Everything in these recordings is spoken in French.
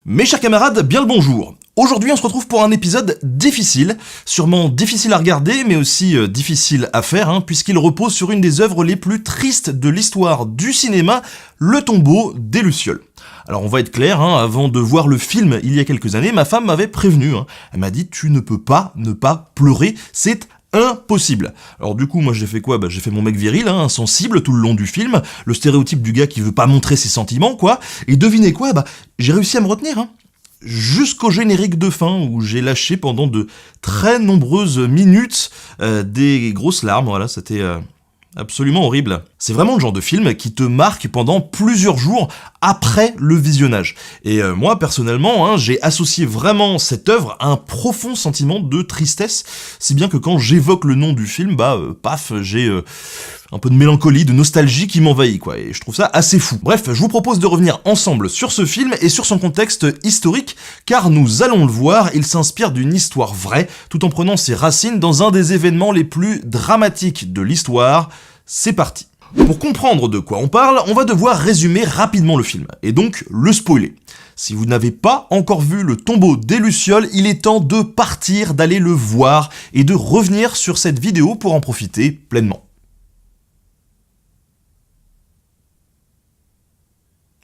Mes chers camarades, bien le bonjour. Aujourd'hui on se retrouve pour un épisode difficile, sûrement difficile à regarder mais aussi difficile à faire puisqu'il repose sur une des œuvres les plus tristes de l'histoire du cinéma, Le Tombeau des Lucioles. Alors on va être clair, avant de voir le film il y a quelques années, ma femme m'avait prévenu, elle m'a dit tu ne peux pas ne pas pleurer, c'est impossible. Alors du coup moi j'ai fait quoi ? J'ai fait mon mec viril, insensible tout le long du film, le stéréotype du gars qui veut pas montrer ses sentiments quoi, et devinez quoi ? J'ai réussi à me retenir, jusqu'au générique de fin où j'ai lâché pendant de très nombreuses minutes des grosses larmes, voilà, c'était absolument horrible. C'est vraiment le genre de film qui te marque pendant plusieurs jours après le visionnage. Et moi, personnellement, j'ai associé vraiment cette œuvre à un profond sentiment de tristesse, si bien que quand j'évoque le nom du film, paf, j'ai un peu de mélancolie, de nostalgie qui m'envahit, quoi, et je trouve ça assez fou. Bref, je vous propose de revenir ensemble sur ce film et sur son contexte historique, car nous allons le voir, il s'inspire d'une histoire vraie, tout en prenant ses racines dans un des événements les plus dramatiques de l'histoire. C'est parti. Pour comprendre de quoi on parle, on va devoir résumer rapidement le film, et donc le spoiler. Si vous n'avez pas encore vu Le Tombeau des Lucioles, il est temps de partir, d'aller le voir, et de revenir sur cette vidéo pour en profiter pleinement.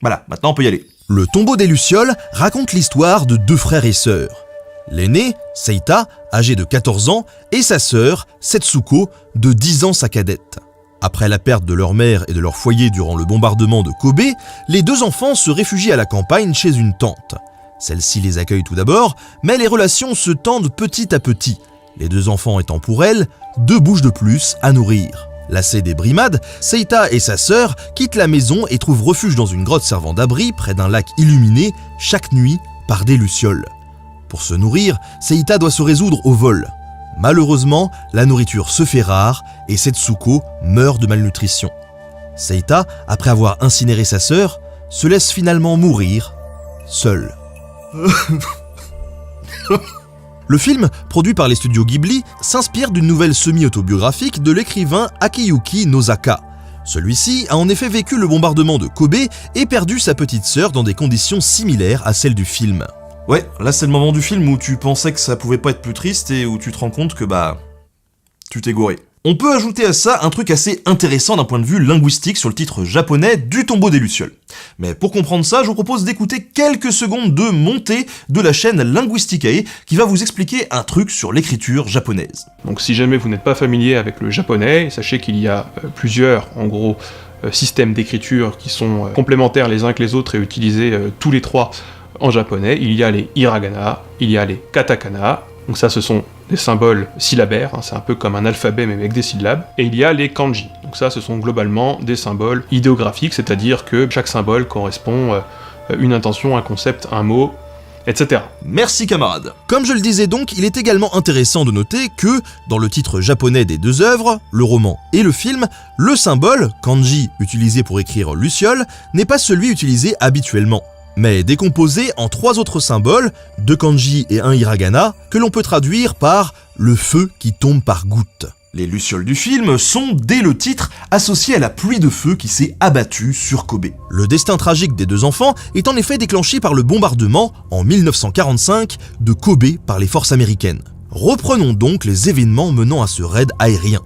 Voilà, maintenant on peut y aller. Le Tombeau des Lucioles raconte l'histoire de deux frères et sœurs. L'aîné, Seita, âgé de 14 ans, et sa sœur, Setsuko, de 10 ans sa cadette. Après la perte de leur mère et de leur foyer durant le bombardement de Kobe, les deux enfants se réfugient à la campagne chez une tante. Celle-ci les accueille tout d'abord, mais les relations se tendent petit à petit, les deux enfants étant pour elle deux bouches de plus à nourrir. Lassés des brimades, Seita et sa sœur quittent la maison et trouvent refuge dans une grotte servant d'abri près d'un lac illuminé chaque nuit par des lucioles. Pour se nourrir, Seita doit se résoudre au vol. Malheureusement, la nourriture se fait rare et Setsuko meurt de malnutrition. Seita, après avoir incinéré sa sœur, se laisse finalement mourir, seule. Le film, produit par les studios Ghibli, s'inspire d'une nouvelle semi-autobiographique de l'écrivain Akiyuki Nozaka. Celui-ci a en effet vécu le bombardement de Kobe et perdu sa petite sœur dans des conditions similaires à celles du film. Ouais, là c'est le moment du film où tu pensais que ça pouvait pas être plus triste et où tu te rends compte que tu t'es gouré. On peut ajouter à ça un truc assez intéressant d'un point de vue linguistique sur le titre japonais du Tombeau des Lucioles. Mais pour comprendre ça, je vous propose d'écouter quelques secondes de montée de la chaîne Linguisticae qui va vous expliquer un truc sur l'écriture japonaise. Donc si jamais vous n'êtes pas familier avec le japonais, sachez qu'il y a plusieurs, en gros, systèmes d'écriture qui sont complémentaires les uns que les autres et utilisés tous les trois en japonais. Il y a les hiragana, il y a les katakana, donc ça ce sont des symboles syllabaires, c'est un peu comme un alphabet mais avec des syllabes, et il y a les kanji, donc ça ce sont globalement des symboles idéographiques, c'est-à-dire que chaque symbole correspond à une intention, un concept, un mot, etc. Merci camarade. Comme je le disais donc, il est également intéressant de noter que, dans le titre japonais des deux œuvres, le roman et le film, le symbole, kanji, utilisé pour écrire luciole, n'est pas celui utilisé habituellement, mais décomposé en trois autres symboles, deux kanji et un hiragana, que l'on peut traduire par « le feu qui tombe par gouttes ». Les lucioles du film sont, dès le titre, associées à la pluie de feu qui s'est abattue sur Kobe. Le destin tragique des deux enfants est en effet déclenché par le bombardement, en 1945, de Kobe par les forces américaines. Reprenons donc les événements menant à ce raid aérien.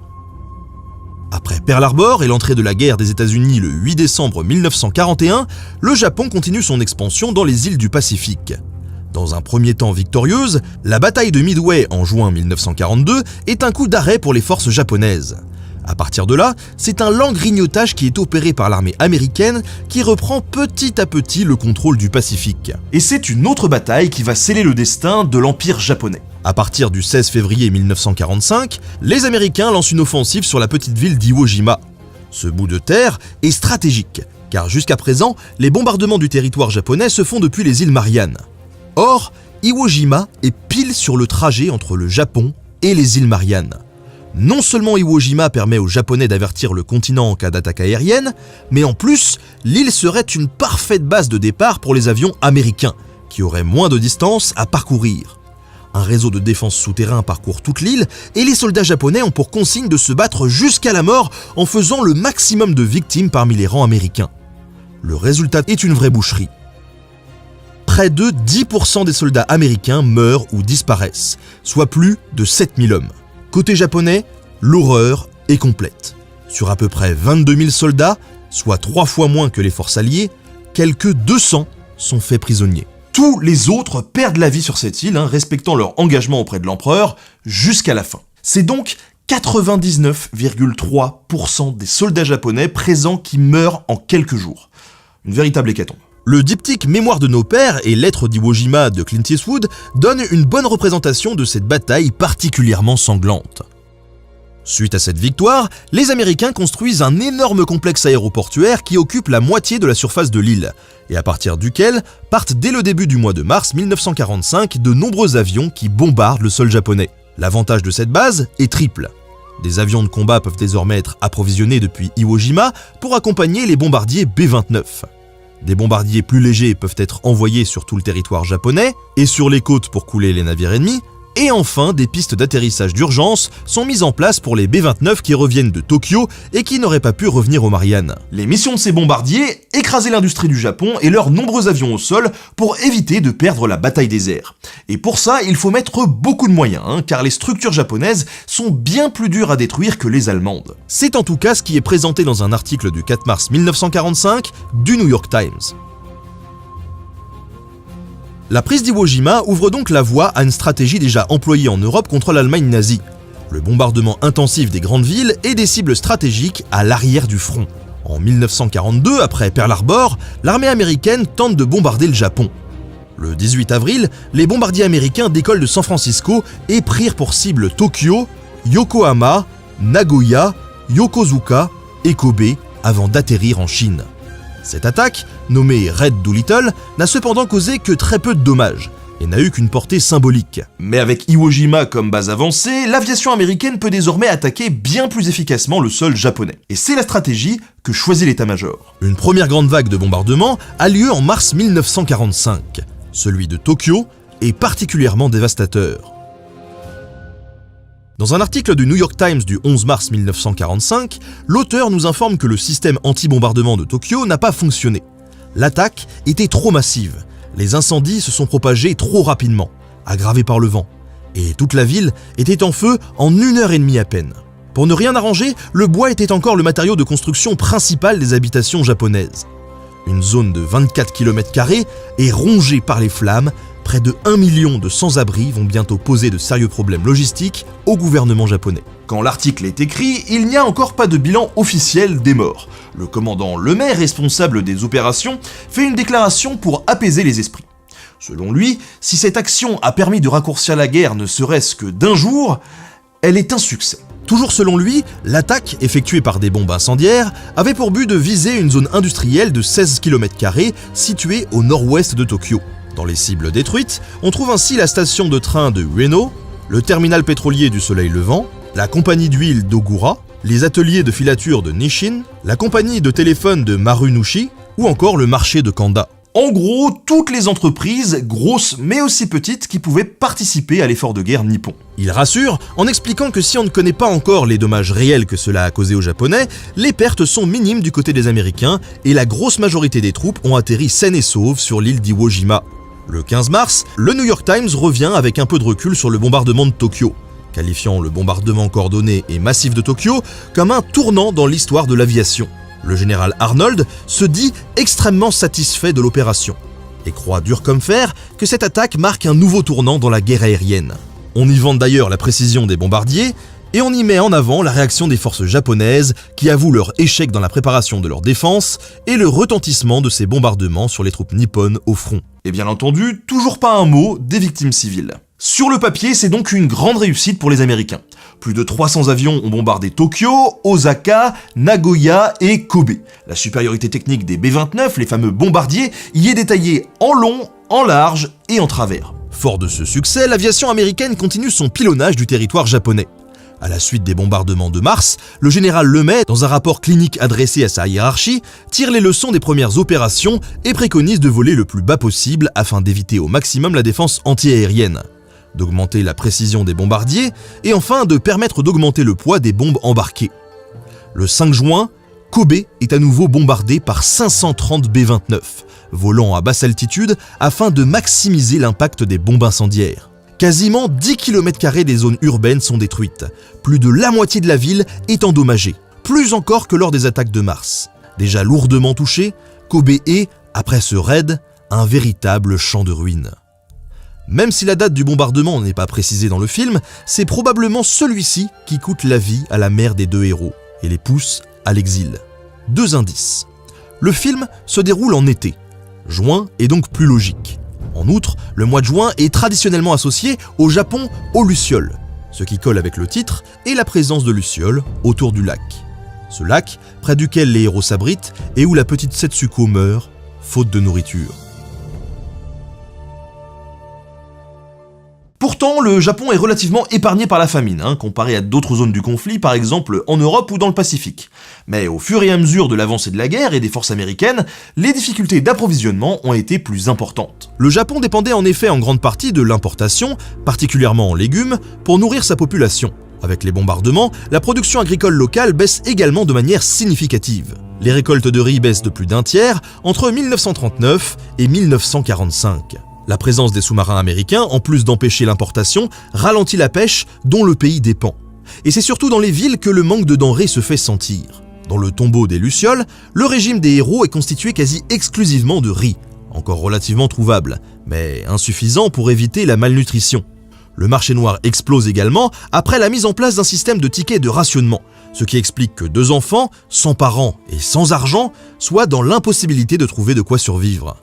Après Pearl Harbor et l'entrée de la guerre des États-Unis le 8 décembre 1941, le Japon continue son expansion dans les îles du Pacifique. Dans un premier temps victorieuse, la bataille de Midway en juin 1942 est un coup d'arrêt pour les forces japonaises. À partir de là, c'est un lent grignotage qui est opéré par l'armée américaine qui reprend petit à petit le contrôle du Pacifique. Et c'est une autre bataille qui va sceller le destin de l'Empire japonais. À partir du 16 février 1945, les Américains lancent une offensive sur la petite ville d'Iwo Jima. Ce bout de terre est stratégique, car jusqu'à présent, les bombardements du territoire japonais se font depuis les îles Mariannes. Or, Iwo Jima est pile sur le trajet entre le Japon et les îles Mariannes. Non seulement Iwo Jima permet aux Japonais d'avertir le continent en cas d'attaque aérienne, mais en plus, l'île serait une parfaite base de départ pour les avions américains, qui auraient moins de distance à parcourir. Un réseau de défense souterrain parcourt toute l'île et les soldats japonais ont pour consigne de se battre jusqu'à la mort en faisant le maximum de victimes parmi les rangs américains. Le résultat est une vraie boucherie. près de 10% des soldats américains meurent ou disparaissent, soit plus de 7000 hommes. Côté japonais, l'horreur est complète. Sur à peu près 22 000 soldats, soit 3 fois moins que les forces alliées, quelques 200 sont faits prisonniers. Tous les autres perdent la vie sur cette île, respectant leur engagement auprès de l'empereur, jusqu'à la fin. C'est donc 99,3% des soldats japonais présents qui meurent en quelques jours. Une véritable hécatombe. Le diptyque Mémoire de nos pères et Lettres d'Iwo Jima de Clint Eastwood donne une bonne représentation de cette bataille particulièrement sanglante. Suite à cette victoire, les Américains construisent un énorme complexe aéroportuaire qui occupe la moitié de la surface de l'île, et à partir duquel partent dès le début du mois de mars 1945 de nombreux avions qui bombardent le sol japonais. L'avantage de cette base est triple. Des avions de combat peuvent désormais être approvisionnés depuis Iwo Jima pour accompagner les bombardiers B-29. Des bombardiers plus légers peuvent être envoyés sur tout le territoire japonais et sur les côtes pour couler les navires ennemis. Et enfin, des pistes d'atterrissage d'urgence sont mises en place pour les B-29 qui reviennent de Tokyo et qui n'auraient pas pu revenir aux Mariannes. Les missions de ces bombardiers, écraser l'industrie du Japon et leurs nombreux avions au sol pour éviter de perdre la bataille des airs. Et pour ça, il faut mettre beaucoup de moyens, car les structures japonaises sont bien plus dures à détruire que les allemandes. C'est en tout cas ce qui est présenté dans un article du 4 mars 1945 du New York Times. La prise d'Iwo Jima ouvre donc la voie à une stratégie déjà employée en Europe contre l'Allemagne nazie. Le bombardement intensif des grandes villes et des cibles stratégiques à l'arrière du front. En 1942, après Pearl Harbor, l'armée américaine tente de bombarder le Japon. Le 18 avril, les bombardiers américains décollent de San Francisco et prirent pour cible Tokyo, Yokohama, Nagoya, Yokosuka et Kobe avant d'atterrir en Chine. Cette attaque, nommée Raid Doolittle, n'a cependant causé que très peu de dommages et n'a eu qu'une portée symbolique. Mais avec Iwo Jima comme base avancée, l'aviation américaine peut désormais attaquer bien plus efficacement le sol japonais. Et c'est la stratégie que choisit l'état-major. Une première grande vague de bombardements a lieu en mars 1945. Celui de Tokyo est particulièrement dévastateur. Dans un article du New York Times du 11 mars 1945, l'auteur nous informe que le système anti-bombardement de Tokyo n'a pas fonctionné. L'attaque était trop massive, les incendies se sont propagés trop rapidement, aggravés par le vent, et toute la ville était en feu en 1h30 à peine. Pour ne rien arranger, le bois était encore le matériau de construction principal des habitations japonaises. Une zone de 24 km² est rongée par les flammes. Près de 1 million de sans-abri vont bientôt poser de sérieux problèmes logistiques au gouvernement japonais. Quand l'article est écrit, il n'y a encore pas de bilan officiel des morts. Le commandant Lemay, responsable des opérations, fait une déclaration pour apaiser les esprits. Selon lui, si cette action a permis de raccourcir la guerre ne serait-ce que d'1 jour, elle est un succès. Toujours selon lui, l'attaque, effectuée par des bombes incendiaires, avait pour but de viser une zone industrielle de 16 km² située au nord-ouest de Tokyo. Dans les cibles détruites, on trouve ainsi la station de train de Ueno, le terminal pétrolier du Soleil Levant, la compagnie d'huile d'Ogura, les ateliers de filature de Nishin, la compagnie de téléphone de Marunouchi ou encore le marché de Kanda. En gros, toutes les entreprises, grosses mais aussi petites, qui pouvaient participer à l'effort de guerre nippon. Il rassure en expliquant que si on ne connaît pas encore les dommages réels que cela a causé aux Japonais, les pertes sont minimes du côté des Américains et la grosse majorité des troupes ont atterri saines et sauves sur l'île d'Iwo Jima. Le 15 mars, le New York Times revient avec un peu de recul sur le bombardement de Tokyo, qualifiant le bombardement coordonné et massif de Tokyo comme un tournant dans l'histoire de l'aviation. Le général Arnold se dit extrêmement satisfait de l'opération et croit dur comme fer que cette attaque marque un nouveau tournant dans la guerre aérienne. On y vante d'ailleurs la précision des bombardiers et on y met en avant la réaction des forces japonaises qui avouent leur échec dans la préparation de leur défense et le retentissement de ces bombardements sur les troupes nippones au front. Et bien entendu, toujours pas un mot des victimes civiles. Sur le papier, c'est donc une grande réussite pour les Américains. Plus de 300 avions ont bombardé Tokyo, Osaka, Nagoya et Kobe. La supériorité technique des B-29, les fameux bombardiers, y est détaillée en long, en large et en travers. Fort de ce succès, l'aviation américaine continue son pilonnage du territoire japonais. À la suite des bombardements de mars, le général Lemay, dans un rapport clinique adressé à sa hiérarchie, tire les leçons des premières opérations et préconise de voler le plus bas possible afin d'éviter au maximum la défense antiaérienne, d'augmenter la précision des bombardiers et enfin de permettre d'augmenter le poids des bombes embarquées. Le 5 juin, Kobe est à nouveau bombardé par 530 B-29, volant à basse altitude afin de maximiser l'impact des bombes incendiaires. Quasiment 10 km² des zones urbaines sont détruites, plus de la moitié de la ville est endommagée, plus encore que lors des attaques de mars. Déjà lourdement touché, Kobe est, après ce raid, un véritable champ de ruines. Même si la date du bombardement n'est pas précisée dans le film, c'est probablement celui-ci qui coûte la vie à la mère des deux héros et les pousse à l'exil. 2 indices. Le film se déroule en été. Juin est donc plus logique. En outre, le mois de juin est traditionnellement associé au Japon aux lucioles, ce qui colle avec le titre et la présence de lucioles autour du lac. Ce lac, près duquel les héros s'abritent et où la petite Setsuko meurt, faute de nourriture. Pourtant, le Japon est relativement épargné par la famine, comparé à d'autres zones du conflit, par exemple en Europe ou dans le Pacifique. Mais au fur et à mesure de l'avancée de la guerre et des forces américaines, les difficultés d'approvisionnement ont été plus importantes. Le Japon dépendait en effet en grande partie de l'importation, particulièrement en légumes, pour nourrir sa population. Avec les bombardements, la production agricole locale baisse également de manière significative. Les récoltes de riz baissent de plus d'un tiers entre 1939 et 1945. La présence des sous-marins américains, en plus d'empêcher l'importation, ralentit la pêche dont le pays dépend. Et c'est surtout dans les villes que le manque de denrées se fait sentir. Dans le tombeau des lucioles, le régime des héros est constitué quasi exclusivement de riz, encore relativement trouvable, mais insuffisant pour éviter la malnutrition. Le marché noir explose également après la mise en place d'un système de tickets de rationnement, ce qui explique que 2 enfants, sans parents et sans argent, soient dans l'impossibilité de trouver de quoi survivre.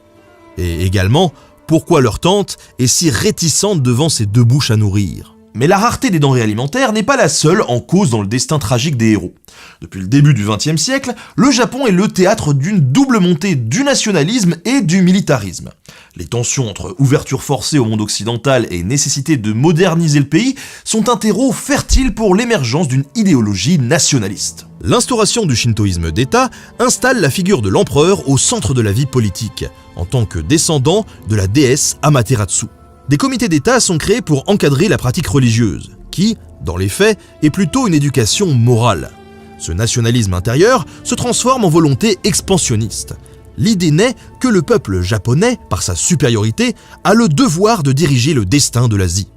Et également, pourquoi leur tante est si réticente devant ces 2 bouches à nourrir. Mais la rareté des denrées alimentaires n'est pas la seule en cause dans le destin tragique des héros. Depuis le début du XXe siècle, le Japon est le théâtre d'une double montée du nationalisme et du militarisme. Les tensions entre ouverture forcée au monde occidental et nécessité de moderniser le pays sont un terreau fertile pour l'émergence d'une idéologie nationaliste. L'instauration du shintoïsme d'État installe la figure de l'empereur au centre de la vie politique, en tant que descendant de la déesse Amaterasu. Des comités d'État sont créés pour encadrer la pratique religieuse, qui, dans les faits, est plutôt une éducation morale. Ce nationalisme intérieur se transforme en volonté expansionniste. L'idée naît que le peuple japonais, par sa supériorité, a le devoir de diriger le destin de l'Asie.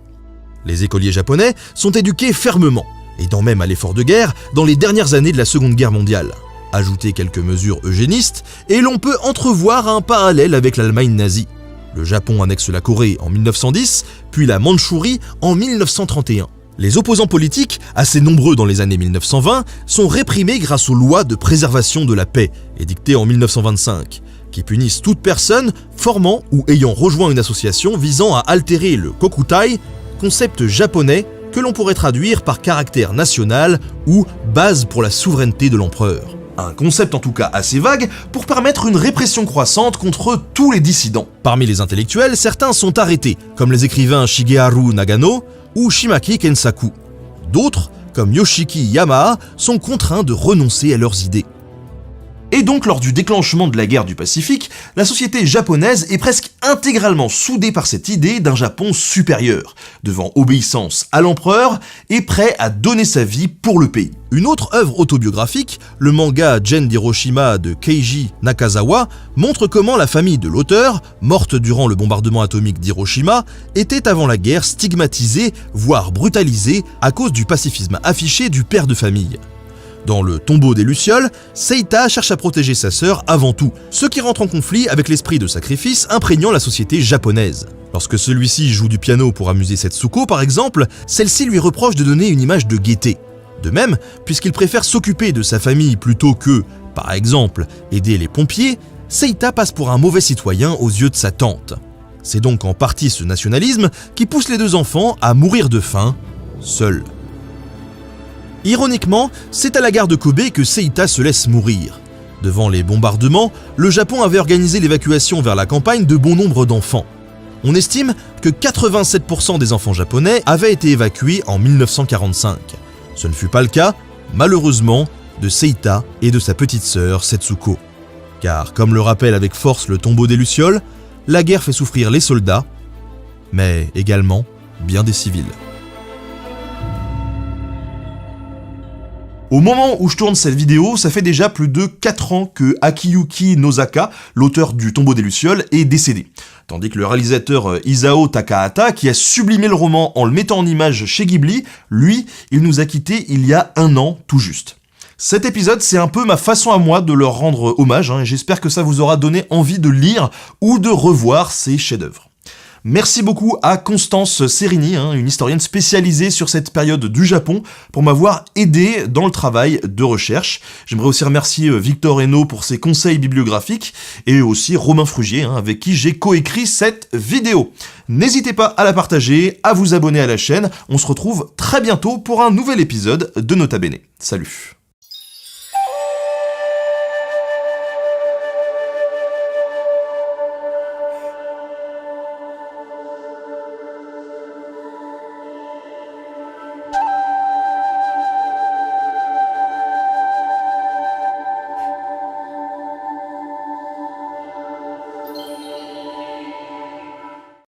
Les écoliers japonais sont éduqués fermement, aidant même à l'effort de guerre dans les dernières années de la Seconde Guerre mondiale. Ajoutez quelques mesures eugénistes, et l'on peut entrevoir un parallèle avec l'Allemagne nazie. Le Japon annexe la Corée en 1910, puis la Mandchourie en 1931. Les opposants politiques, assez nombreux dans les années 1920, sont réprimés grâce aux lois de préservation de la paix, édictées en 1925, qui punissent toute personne formant ou ayant rejoint une association visant à altérer le kokutai, concept japonais que l'on pourrait traduire par caractère national ou base pour la souveraineté de l'empereur. Un concept en tout cas assez vague pour permettre une répression croissante contre tous les dissidents. Parmi les intellectuels, certains sont arrêtés, comme les écrivains Shigeharu Nagano ou Shimaki Kensaku. D'autres, comme Yoshiki Yamaha, sont contraints de renoncer à leurs idées. Et donc, lors du déclenchement de la guerre du Pacifique, la société japonaise est presque intégralement soudée par cette idée d'un Japon supérieur, devant obéissance à l'empereur et prêt à donner sa vie pour le pays. Une autre œuvre autobiographique, le manga Gen d'Hiroshima de Keiji Nakazawa, montre comment la famille de l'auteur, morte durant le bombardement atomique d'Hiroshima, était avant la guerre stigmatisée, voire brutalisée, à cause du pacifisme affiché du père de famille. Dans le tombeau des lucioles, Seita cherche à protéger sa sœur avant tout, ce qui rentre en conflit avec l'esprit de sacrifice imprégnant la société japonaise. Lorsque celui-ci joue du piano pour amuser Setsuko par exemple, celle-ci lui reproche de donner une image de gaieté. De même, puisqu'il préfère s'occuper de sa famille plutôt que, par exemple, aider les pompiers, Seita passe pour un mauvais citoyen aux yeux de sa tante. C'est donc en partie ce nationalisme qui pousse les 2 enfants à mourir de faim, seuls. Ironiquement, c'est à la gare de Kobe que Seita se laisse mourir. Devant les bombardements, le Japon avait organisé l'évacuation vers la campagne de bon nombre d'enfants. On estime que 87% des enfants japonais avaient été évacués en 1945. Ce ne fut pas le cas, malheureusement, de Seita et de sa petite sœur Setsuko. Car, comme le rappelle avec force le tombeau des lucioles, la guerre fait souffrir les soldats, mais également bien des civils. Au moment où je tourne cette vidéo, ça fait déjà plus de 4 ans que Akiyuki Nozaka, l'auteur du Tombeau des Lucioles, est décédé. Tandis que le réalisateur Isao Takahata, qui a sublimé le roman en le mettant en image chez Ghibli, lui, il nous a quittés il y a 1 an tout juste. Cet épisode, c'est un peu ma façon à moi de leur rendre hommage, et j'espère que ça vous aura donné envie de lire ou de revoir ces chefs-d'œuvre. Merci beaucoup à Constance Serini, une historienne spécialisée sur cette période du Japon, pour m'avoir aidé dans le travail de recherche. J'aimerais aussi remercier Victor Hainaut pour ses conseils bibliographiques, et aussi Romain Frugier, avec qui j'ai coécrit cette vidéo. N'hésitez pas à la partager, à vous abonner à la chaîne, on se retrouve très bientôt pour un nouvel épisode de Nota Bene. Salut!